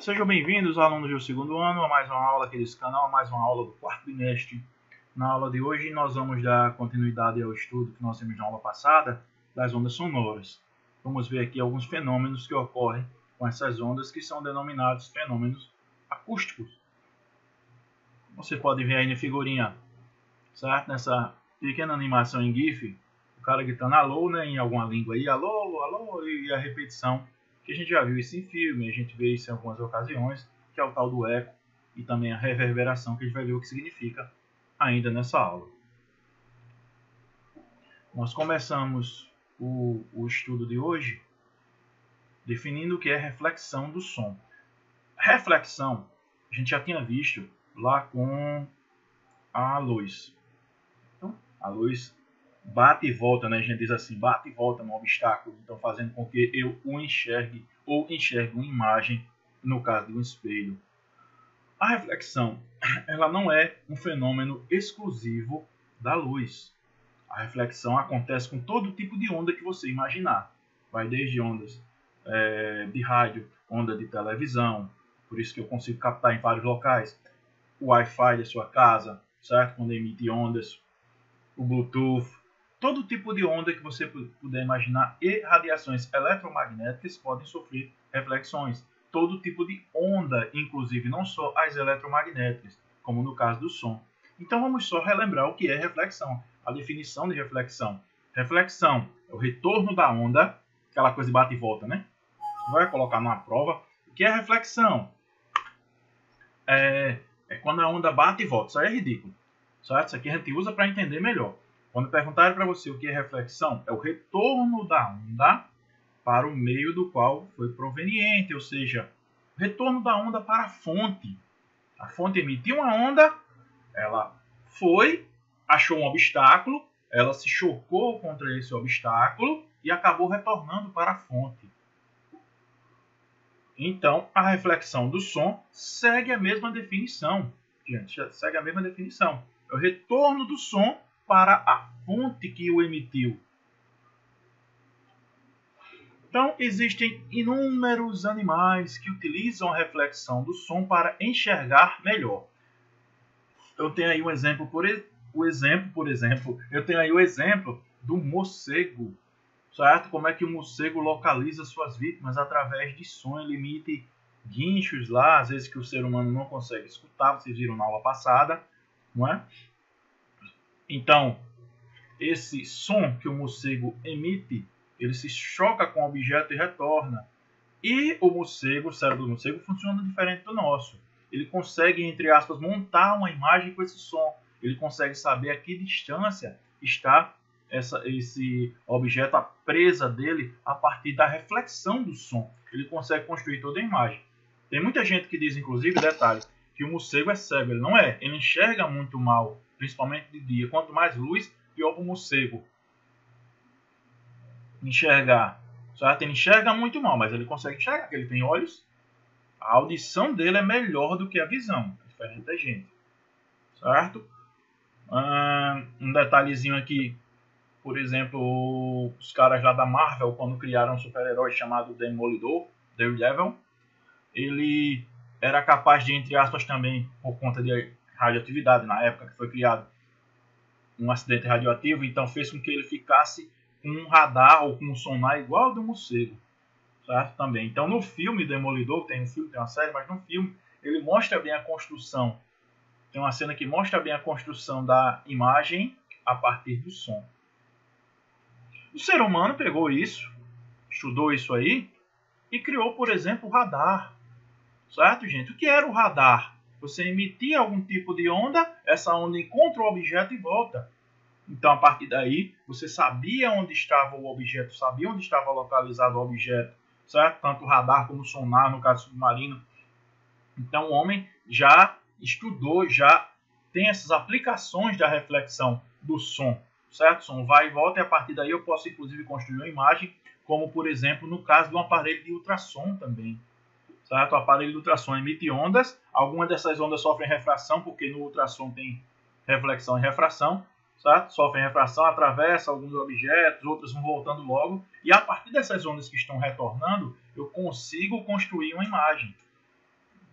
Sejam bem-vindos, alunos do segundo ano, a mais uma aula aqui desse canal, a mais uma aula do quarto bimestre. Na aula de hoje, nós vamos dar continuidade ao estudo que nós vimos na aula passada, das ondas sonoras. Vamos ver aqui alguns fenômenos que ocorrem com essas ondas, que são denominados fenômenos acústicos. Você pode ver aí na figurinha, certo? Nessa pequena animação em GIF, o cara gritando alô, né, em alguma língua aí, alô, alô, e a repetição, que a gente já viu isso em filme, a gente vê isso em algumas ocasiões, que é o tal do eco, e também a reverberação, que a gente vai ver o que significa ainda nessa aula. Nós começamos o estudo de hoje definindo o que é reflexão do som. Reflexão, a gente já tinha visto lá com a luz. Então, a luz bate e volta, né? A gente diz assim, bate e volta no obstáculo, então fazendo com que eu o enxergue ou enxergue uma imagem, no caso de um espelho. A reflexão, ela não é um fenômeno exclusivo da luz. A reflexão acontece com todo tipo de onda que você imaginar. Vai desde ondas de rádio, onda de televisão, por isso que eu consigo captar em vários locais, o Wi-Fi da sua casa, certo? Quando emite ondas, o Bluetooth, todo tipo de onda que você puder imaginar e radiações eletromagnéticas podem sofrer reflexões. Todo tipo de onda, inclusive não só as eletromagnéticas, como no caso do som. Então vamos só relembrar o que é reflexão, a definição de reflexão. Reflexão é o retorno da onda, aquela coisa de bate e volta, né? Vai colocar numa prova. O que é reflexão? É quando a onda bate e volta. Isso aí é ridículo. Certo? Isso aqui a gente usa para entender melhor. Quando perguntarem para você o que é reflexão, é o retorno da onda para o meio do qual foi proveniente, ou seja, o retorno da onda para a fonte. A fonte emitiu uma onda, ela foi, achou um obstáculo, ela se chocou contra esse obstáculo e acabou retornando para a fonte. Então, a reflexão do som segue a mesma definição. Gente, segue a mesma definição. É o retorno do som para a fonte que o emitiu. Então, existem inúmeros animais que utilizam a reflexão do som para enxergar melhor. Eu tenho aí um exemplo, por exemplo, eu tenho aí o exemplo do morcego, certo? Como é que o morcego localiza suas vítimas através de som, ele emite guinchos lá, às vezes que o ser humano não consegue escutar, vocês viram na aula passada, não é? Então, esse som que o morcego emite, ele se choca com o objeto e retorna. E o cérebro do morcego funciona diferente do nosso. Ele consegue, entre aspas, montar uma imagem com esse som. Ele consegue saber a que distância está esse objeto, a presa dele, a partir da reflexão do som. Ele consegue construir toda a imagem. Tem muita gente que diz, inclusive, detalhe, que o morcego é cego. Ele não é. Ele enxerga muito mal, principalmente de dia. Quanto mais luz, pior para o morcego enxergar. Certo? Ele enxerga muito mal, mas ele consegue enxergar, porque ele tem olhos. A audição dele é melhor do que a visão, diferente da gente. Certo? Um detalhezinho aqui, por exemplo, os caras lá da Marvel, quando criaram um super-herói chamado Demolidor, Daredevil, ele era capaz de, entre aspas, também, por conta de radioatividade, na época que foi criado um acidente radioativo, então fez com que ele ficasse com um radar ou com um sonar igual ao do morcego, certo? Também. Então no filme Demolidor, tem um filme, tem uma série, mas no filme ele mostra bem a construção. Tem uma cena que mostra bem a construção da imagem a partir do som. O ser humano pegou isso, estudou isso aí e criou, por exemplo, o radar. Certo, gente? O que era o radar? Você emitia algum tipo de onda, essa onda encontra o objeto e volta. Então, a partir daí, você sabia onde estava o objeto, sabia onde estava localizado o objeto, certo? Tanto o radar como o sonar, no caso submarino. Então, o homem já estudou, já tem essas aplicações da reflexão do som, certo? O som vai e volta e a partir daí eu posso, inclusive, construir uma imagem, como, por exemplo, no caso de um aparelho de ultrassom também. Certo? O aparelho de ultrassom emite ondas, algumas dessas ondas sofrem refração, porque no ultrassom tem reflexão e refração, certo? Sofrem refração, atravessam alguns objetos, outros vão voltando logo, e a partir dessas ondas que estão retornando, eu consigo construir uma imagem.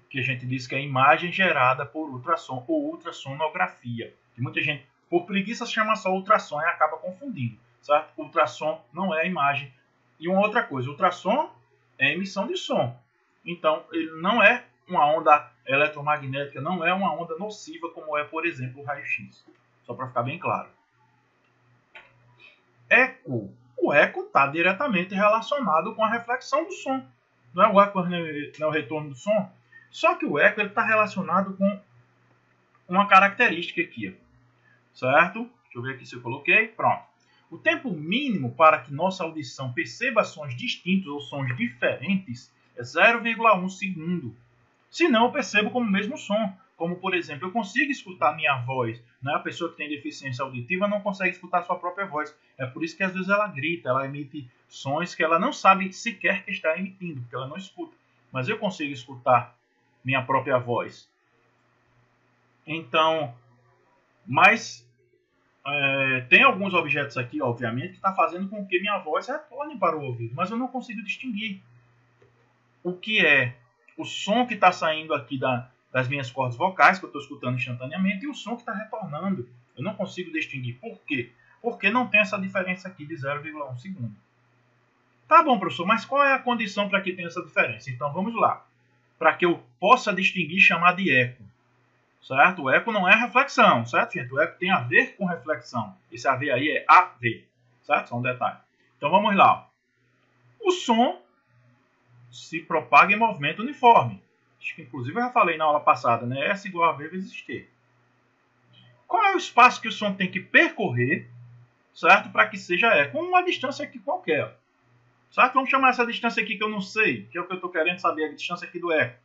que a gente diz que é imagem gerada por ultrassom ou ultrassonografia. E muita gente, por preguiça, chama só ultrassom e acaba confundindo, certo? Ultrassom não é a imagem. E uma outra coisa, ultrassom é emissão de som. Então, ele não é uma onda eletromagnética, não é uma onda nociva como é, por exemplo, o raio-x. Só para ficar bem claro. Eco. O eco está diretamente relacionado com a reflexão do som. Não é o eco, não é o retorno do som. Só que o eco está relacionado com uma característica aqui. Certo? Deixa eu ver aqui se eu coloquei. Pronto. O tempo mínimo para que nossa audição perceba sons distintos ou sons diferentes é 0,1 segundo. Se não, eu percebo como o mesmo som. Como, por exemplo, eu consigo escutar minha voz. Né? A pessoa que tem deficiência auditiva não consegue escutar sua própria voz. É por isso que às vezes ela grita, ela emite sons que ela não sabe sequer que está emitindo, porque ela não escuta. Mas eu consigo escutar minha própria voz. Então, mas tem alguns objetos aqui, obviamente, que está fazendo com que minha voz retorne para o ouvido. Mas eu não consigo distinguir o que é o som que está saindo aqui das minhas cordas vocais, que eu estou escutando instantaneamente, e o som que está retornando. Eu não consigo distinguir. Por quê? Porque não tem essa diferença aqui de 0,1 segundo. Tá bom, professor, mas qual é a condição para que tenha essa diferença? Então vamos lá. Para que eu possa distinguir, chamar de eco. Certo? O eco não é reflexão, certo, gente? O eco tem a ver com reflexão. Esse a ver aí é AV, certo? Só um detalhe. Então vamos lá. O som se propaga em movimento uniforme. Acho que inclusive eu já falei na aula passada, né? S igual a V vezes T. Qual é o espaço que o som tem que percorrer, certo? Para que seja eco? Uma distância aqui qualquer. Certo? Vamos chamar essa distância aqui que eu não sei, que é o que eu estou querendo saber, a distância aqui do eco.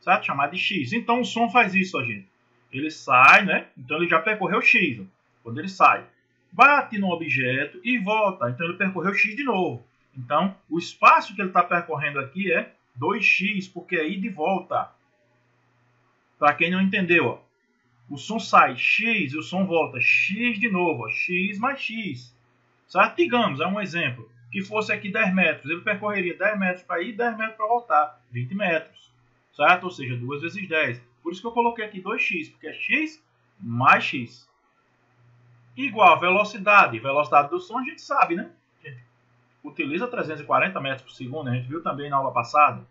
Certo? Chamar de x. Então o som faz isso, gente. Ele sai, né? Então ele já percorreu x. Quando ele sai, bate no objeto e volta. Então ele percorreu x de novo. Então o espaço que ele está percorrendo aqui é 2x, porque é ida e volta. Para quem não entendeu, ó, o som sai x e o som volta x de novo. Ó, x mais x. Certo? Digamos, é um exemplo, que fosse aqui 10 metros. Ele percorreria 10 metros para ir e 10 metros para voltar. 20 metros. Certo? Ou seja, 2 vezes 10. Por isso que eu coloquei aqui 2x, porque é x mais x. Igual a velocidade. Velocidade do som a gente sabe, né? A gente utiliza 340 metros por segundo. A gente viu também na aula passada.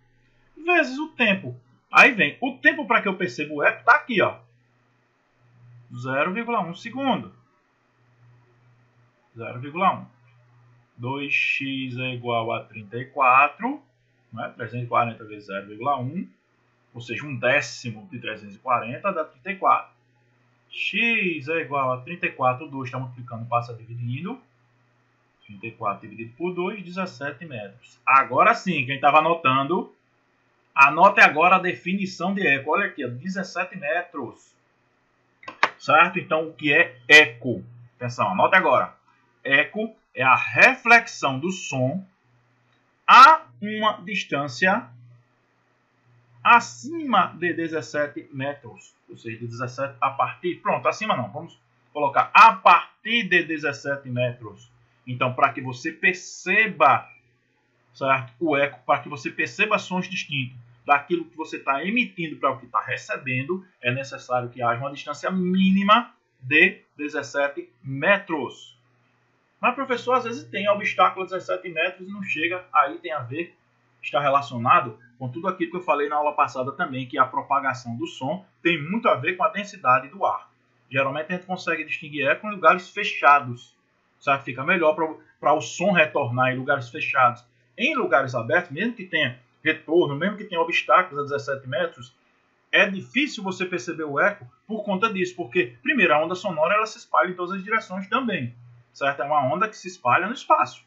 Vezes o tempo. Aí vem, o tempo para que eu perceba o eco está aqui, ó. 0,1 segundo. 0,1. 2x é igual a 34. Né? 340 vezes 0,1. Ou seja, 1/10 de 340 dá 34. X é igual a 34, 2 está multiplicando, passa dividindo. 34 dividido por 2, 17 metros. Agora sim, quem estava anotando, anote agora a definição de eco. Olha aqui, 17 metros. Certo? Então, o que é eco? Atenção, anote agora. Eco é a reflexão do som a uma distância acima de 17 metros. Ou seja, de 17 a partir... Pronto, acima não. Vamos colocar a partir de 17 metros. Então, para que você perceba, certo, o eco, para que você perceba sons distintos daquilo que você está emitindo para o que está recebendo, é necessário que haja uma distância mínima de 17 metros. Mas, professor, às vezes tem obstáculo a 17 metros e não chega. Aí tem a ver, está relacionado com tudo aquilo que eu falei na aula passada também, que a propagação do som tem muito a ver com a densidade do ar. Geralmente a gente consegue distinguir eco em lugares fechados, certo? Fica melhor para o som retornar em lugares fechados. Em lugares abertos, mesmo que tenha retorno, mesmo que tenha obstáculos a 17 metros, é difícil você perceber o eco por conta disso, porque, primeiro, a onda sonora ela se espalha em todas as direções também, certo? É uma onda que se espalha no espaço.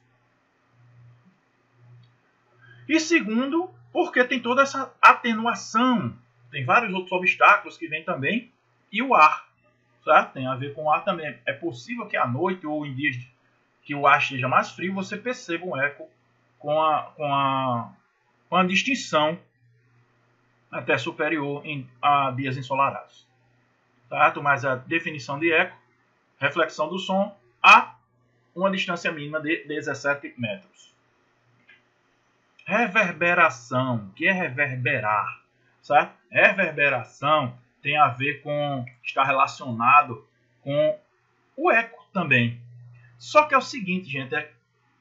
E segundo, porque tem toda essa atenuação. Tem vários outros obstáculos que vêm também. E o ar, certo? Tem a ver com o ar também. É possível que à noite ou em dias que o ar esteja mais frio, você perceba um eco com a distinção até superior a dias ensolarados. Certo? Mas a definição de eco, reflexão do som a uma distância mínima de 17 metros. Reverberação. O que é reverberar? certo? Reverberação tem a ver com, está relacionado com o eco também. Só que é o seguinte, gente,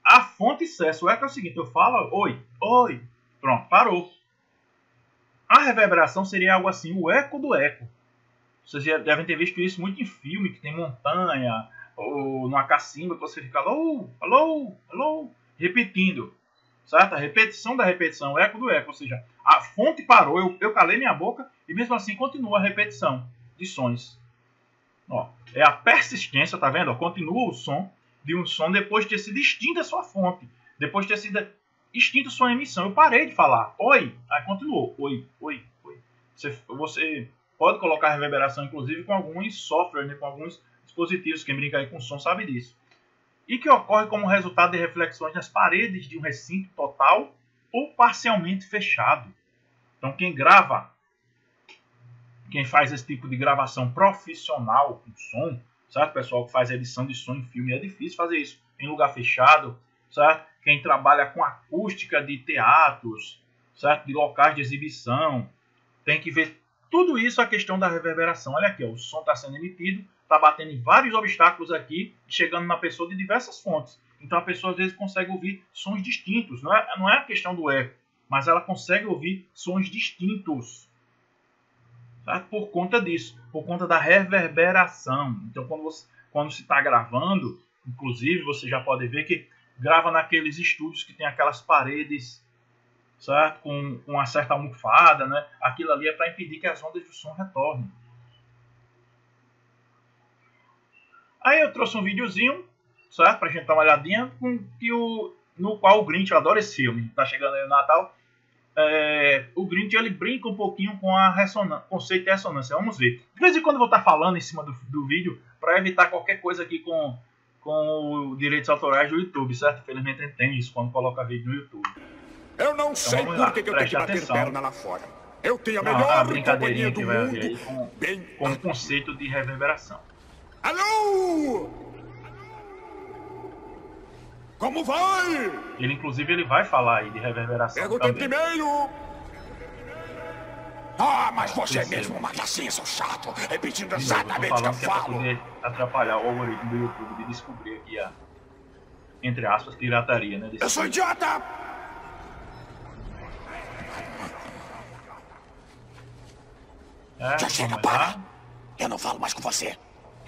a fonte cessa. O eco é o seguinte, eu falo, oi, oi, pronto, parou. A reverberação seria algo assim, o eco do eco. Vocês já devem ter visto isso muito em filme, que tem montanha, ou numa cacimba, que você fica alô, alô, alô, repetindo. Certo? A repetição da repetição, o eco do eco. Ou seja, a fonte parou, eu calei minha boca e mesmo assim continua a repetição de sons. Ó, é a persistência, tá vendo? Ó, continua o som de um som depois de ter sido extinta a sua fonte. Depois de ter sido extinta a sua emissão. Eu parei de falar. Oi. Aí continuou. Oi, oi, oi. Você pode colocar reverberação, inclusive, com alguns softwares, né, com alguns dispositivos. Quem brinca aí com som sabe disso. E que ocorre como resultado de reflexões nas paredes de um recinto total ou parcialmente fechado. Então, quem grava, quem faz esse tipo de gravação profissional com som, certo? O pessoal que faz edição de som em filme, é difícil fazer isso em lugar fechado, certo? Quem trabalha com acústica de teatros, certo? De locais de exibição, tem que ver tudo isso, a questão da reverberação. Olha aqui, ó, o som está sendo emitido, está batendo em vários obstáculos aqui, chegando na pessoa de diversas fontes. Então a pessoa às vezes consegue ouvir sons distintos. Não é a questão do eco, mas ela consegue ouvir sons distintos. Tá? Por conta disso, por conta da reverberação. Então quando se está gravando, inclusive você já pode ver que grava naqueles estúdios que tem aquelas paredes, certo? Com uma certa almofada, né? Aquilo ali é para impedir que as ondas do som retornem. Aí eu trouxe um videozinho, certo? Pra gente dar uma olhadinha, no qual o Grinch, eu adoro esse filme, tá chegando aí o Natal. O Grinch, ele brinca um pouquinho com conceito de ressonância. Vamos ver. De vez em quando eu vou estar falando em cima do vídeo, para evitar qualquer coisa aqui com os direitos autorais do YouTube, certo? Infelizmente ele tem isso quando coloca vídeo no YouTube. Eu não sei por que eu tenho que bater perna lá fora. Eu tenho a melhor brincadeirinha do mundo. Aí com o conceito de reverberação. Alô? Como vai? Ele, inclusive, ele vai falar aí de reverberação. Pega o tempo primeiro. Ah, mas você é mesmo uma gracinha, seu chato. Repetindo exatamente o que eu falo. É pra poder atrapalhar o algoritmo do YouTube de descobrir aqui a, entre aspas, pirataria, né? Eu sou idiota! Já chega, para! Eu não falo mais com você.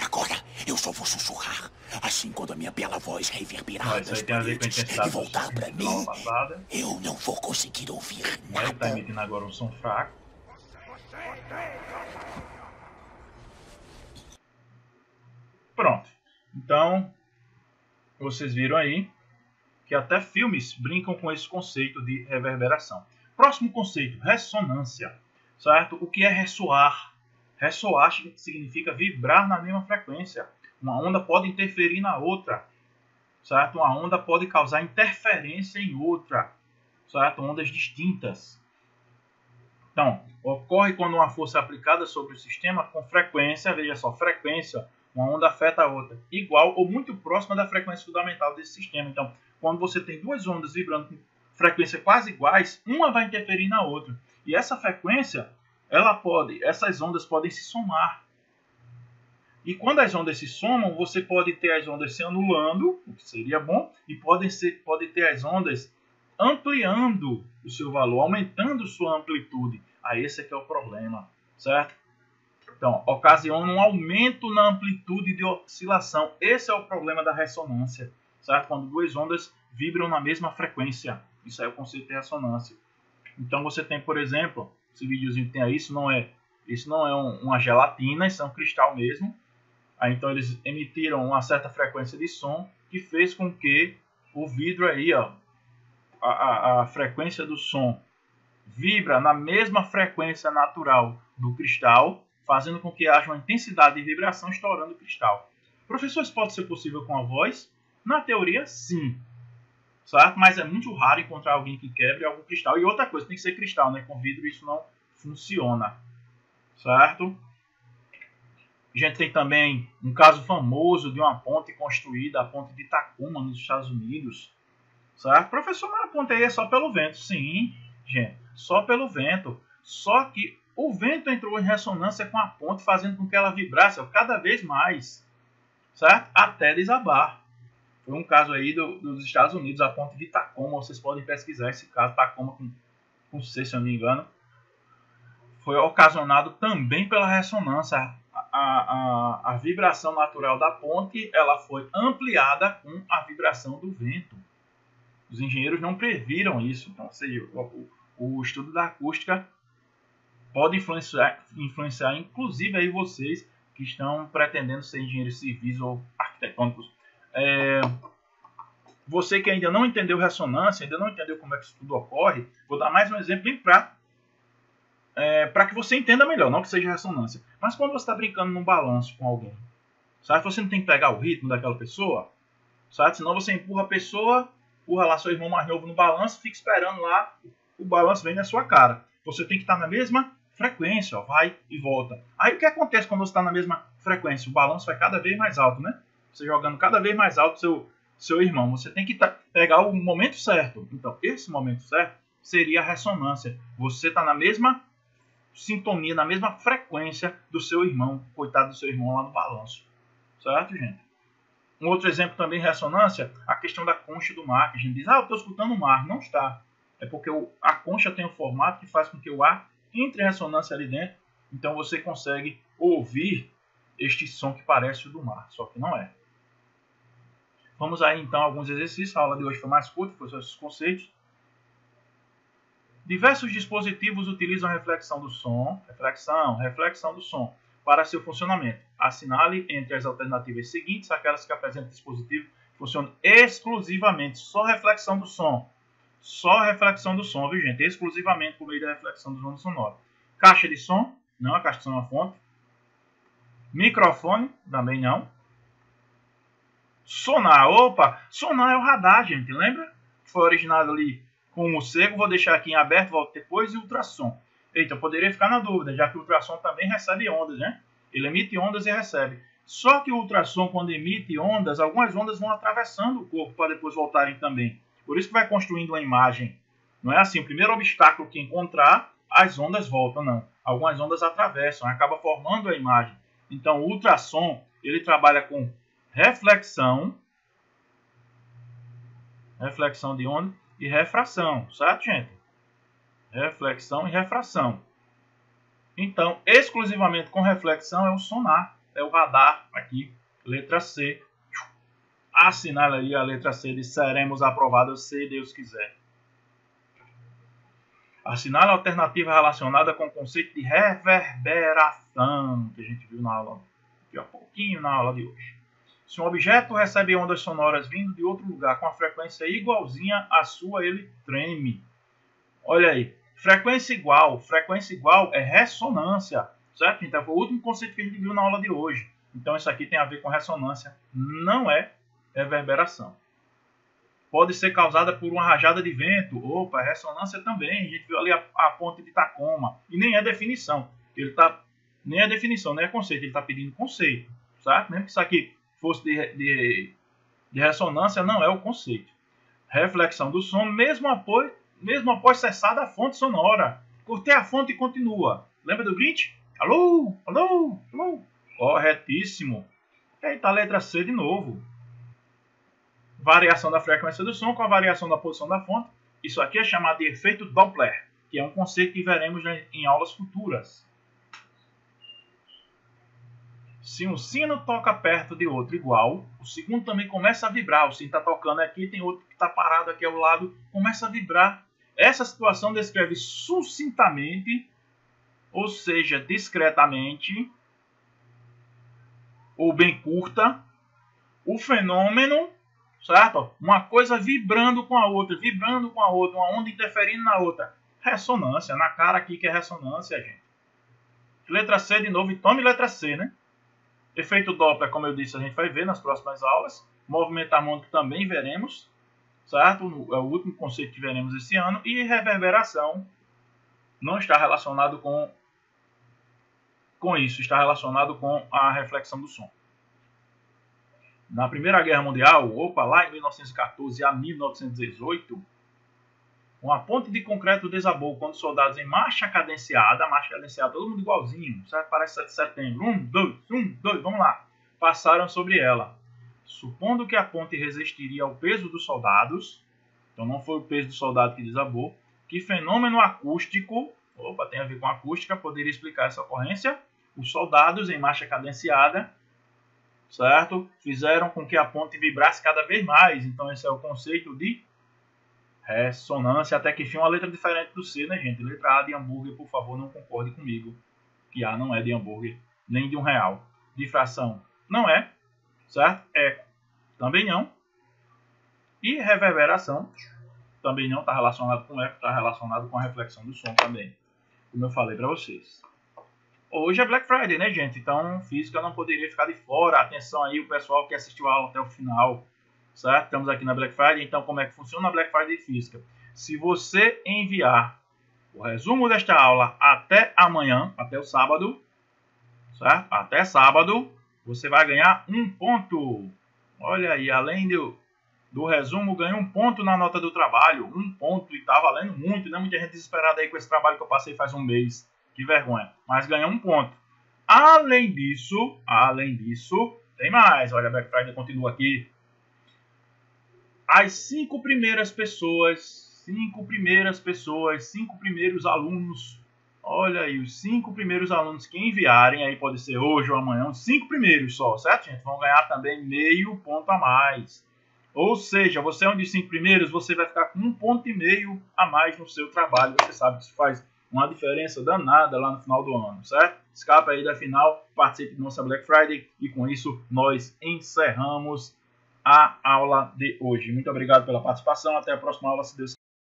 Agora, eu só vou sussurrar. Assim, quando a minha bela voz reverberar nas paredes e voltar pra mim, eu não vou conseguir ouvir nada. Ele tá emitindo agora um som fraco. Pronto. Então, vocês viram aí que até filmes brincam com esse conceito de reverberação. Próximo conceito, ressonância. Certo? O que é ressoar? Ressoar significa vibrar na mesma frequência. Uma onda pode interferir na outra. Certo? Uma onda pode causar interferência em outra. Certo? Ondas distintas. Então, ocorre quando uma força é aplicada sobre o sistema com frequência, veja só, frequência, uma onda afeta a outra, igual ou muito próxima da frequência fundamental desse sistema. Então, quando você tem duas ondas vibrando com frequência quase iguais, uma vai interferir na outra. E essa frequência, essas ondas podem se somar. E quando as ondas se somam, você pode ter as ondas se anulando, o que seria bom, e pode ter as ondas ampliando o seu valor, aumentando sua amplitude. Aí esse aqui é o problema, certo? Então, ocasiona um aumento na amplitude de oscilação. Esse é o problema da ressonância, certo? Quando duas ondas vibram na mesma frequência. Isso aí é o conceito de ressonância. Então você tem, por exemplo, esse videozinho que tem aí, isso não é uma gelatina, isso é um cristal mesmo. Aí, então eles emitiram uma certa frequência de som que fez com que o vidro aí, ó, a frequência do som vibra na mesma frequência natural do cristal, fazendo com que haja uma intensidade de vibração estourando o cristal. Professor, isso pode ser possível com a voz? Na teoria, sim. Certo? Mas é muito raro encontrar alguém que quebre algum cristal. E outra coisa, tem que ser cristal, né? Com vidro isso não funciona. Certo? A gente tem também um caso famoso de uma ponte construída, a ponte de Tacoma, nos Estados Unidos. Certo? Professor, mas a ponte aí é só pelo vento. Sim, gente, só pelo vento. Só que o vento entrou em ressonância com a ponte, fazendo com que ela vibrasse cada vez mais, certo? Até desabar. Foi um caso aí dos Estados Unidos, a ponte de Tacoma. Vocês podem pesquisar esse caso, Tacoma com C, se eu não me engano. Foi ocasionado também pela ressonância. A vibração natural da ponte, ela foi ampliada com a vibração do vento. Os engenheiros não previram isso. Então, ou seja, o estudo da acústica pode influenciar inclusive aí vocês que estão pretendendo ser engenheiros civis ou arquitetônicos. Você que ainda não entendeu ressonância, ainda não entendeu como é que isso tudo ocorre, vou dar mais um exemplo bem prático para que você entenda melhor, não que seja ressonância. Mas quando você está brincando num balanço com alguém, sabe? Você não tem que pegar o ritmo daquela pessoa, sabe? Senão você empurra a pessoa, empurra lá seu irmão mais novo no balanço, fica esperando lá, o balanço vem na sua cara. Você tem que estar na mesma frequência, ó, vai e volta. Aí o que acontece quando você está na mesma frequência? O balanço vai cada vez mais alto, né? Você jogando cada vez mais alto seu irmão. Você tem que pegar o momento certo. Então, esse momento certo seria a ressonância. Você está na mesma sintonia, na mesma frequência do seu irmão. Coitado do seu irmão lá no balanço. Certo, gente? Um outro exemplo também de ressonância, a questão da concha do mar. Que a gente diz, eu estou escutando o mar. Não está. É porque a concha tem um formato que faz com que o ar entre em ressonância ali dentro. Então você consegue ouvir este som que parece o do mar. Só que não é. Vamos aí então a alguns exercícios. A aula de hoje foi mais curta, foi só esses conceitos. Diversos dispositivos utilizam a reflexão do som, reflexão do som, para seu funcionamento. Assinale entre as alternativas seguintes aquelas que apresentam dispositivo que funcionam exclusivamente, só reflexão do som. Só reflexão do som, viu, gente? Exclusivamente por meio da reflexão do som sonoro. Caixa de som, não, a caixa de som é uma fonte. Microfone, também não. Sonar, sonar é o radar, gente, lembra? Foi originado ali com o morcego, vou deixar aqui em aberto, volto depois, e ultrassom. Eita, eu poderia ficar na dúvida, já que o ultrassom também recebe ondas, né? Ele emite ondas e recebe. Só que o ultrassom, quando emite ondas, algumas ondas vão atravessando o corpo para depois voltarem também. Por isso que vai construindo uma imagem. Não é assim, o primeiro obstáculo que encontrar, as ondas voltam, não. Algumas ondas atravessam, acaba formando a imagem. Então, o ultrassom, ele trabalha com reflexão de onda e refração, certo, gente? Reflexão e refração. Então, exclusivamente com reflexão é o sonar, é o radar aqui, letra C. Assinale aí a letra C de seremos aprovados se Deus quiser. Assinale a alternativa relacionada com o conceito de reverberação, que a gente viu na aula, aqui há pouquinho na aula de hoje. Se um objeto recebe ondas sonoras vindo de outro lugar com a frequência igualzinha à sua, ele treme. Olha aí, frequência igual é ressonância, certo? Então foi o último conceito que a gente viu na aula de hoje. Então isso aqui tem a ver com ressonância, não é reverberação. Pode ser causada por uma rajada de vento. Opa, ressonância também. A gente viu ali a ponte de Tacoma. E nem é definição. Nem é definição, nem é conceito. Ele está pedindo conceito, certo? Mesmo que isso aqui fosse de ressonância, não é o conceito. Reflexão do som, mesmo após cessada a fonte sonora. Cortei a fonte e continua. Lembra do Grinch? Alô, alô, alô. Corretíssimo. Eita, a letra C de novo. Variação da frequência do som com a variação da posição da fonte. Isso aqui é chamado de efeito Doppler, que é um conceito que veremos em aulas futuras. Se um sino toca perto de outro igual, o segundo também começa a vibrar. O sino está tocando aqui, tem outro que está parado aqui ao lado, começa a vibrar. Essa situação descreve sucintamente, ou seja, discretamente, ou bem curta, o fenômeno, certo? Uma coisa vibrando com a outra, uma onda interferindo na outra. Ressonância, na cara aqui que é ressonância, gente. Letra C de novo, e tome letra C, né? Efeito Doppler, como eu disse, a gente vai ver nas próximas aulas. Movimento harmônico também veremos, certo? É o último conceito que veremos esse ano. E reverberação não está relacionado com isso, está relacionado com a reflexão do som. Na Primeira Guerra Mundial, lá em 1914 a 1918, Uma ponte de concreto desabou quando soldados em marcha cadenciada todo mundo igualzinho, certo? Parece 7 de setembro. 1, 2, vamos lá. Passaram sobre ela. Supondo que a ponte resistiria ao peso dos soldados, então não foi o peso do soldado que desabou, que fenômeno acústico, tem a ver com acústica, poderia explicar essa ocorrência? Os soldados em marcha cadenciada, certo? Fizeram com que a ponte vibrasse cada vez mais. Então esse é o conceito de ressonância, até que enfim uma letra diferente do C, né, gente? Letra A de hambúrguer, por favor, não concorde comigo, que A não é de hambúrguer, nem de R$1. Difração não é, certo? Eco também não. E reverberação também não, está relacionado com eco, está relacionado com a reflexão do som também, como eu falei para vocês. Hoje é Black Friday, né, gente? Então, física não poderia ficar de fora. Atenção aí, o pessoal que assistiu a aula até o final, certo? Estamos aqui na Black Friday, então como é que funciona a Black Friday de física? Se você enviar o resumo desta aula até amanhã, até o sábado, certo? Até sábado, você vai ganhar 1 ponto. Olha aí, além do resumo, ganhei 1 ponto na nota do trabalho. 1 ponto, e tá valendo muito, né? Muita gente desesperada aí com esse trabalho que eu passei faz um mês. Que vergonha. Mas ganhei 1 ponto. Além disso, tem mais. Olha, a Black Friday continua aqui. As 5 primeiras pessoas, 5 primeiros alunos, olha aí, os 5 primeiros alunos que enviarem, aí pode ser hoje ou amanhã, os 5 primeiros só, certo, gente? Vão ganhar também meio ponto a mais. Ou seja, você é um dos 5 primeiros, você vai ficar com 1,5 ponto a mais no seu trabalho. Você sabe que isso faz uma diferença danada lá no final do ano, certo? Escapa aí da final, participe da nossa Black Friday e com isso nós encerramos a aula de hoje. Muito obrigado pela participação. Até a próxima aula, se Deus quiser.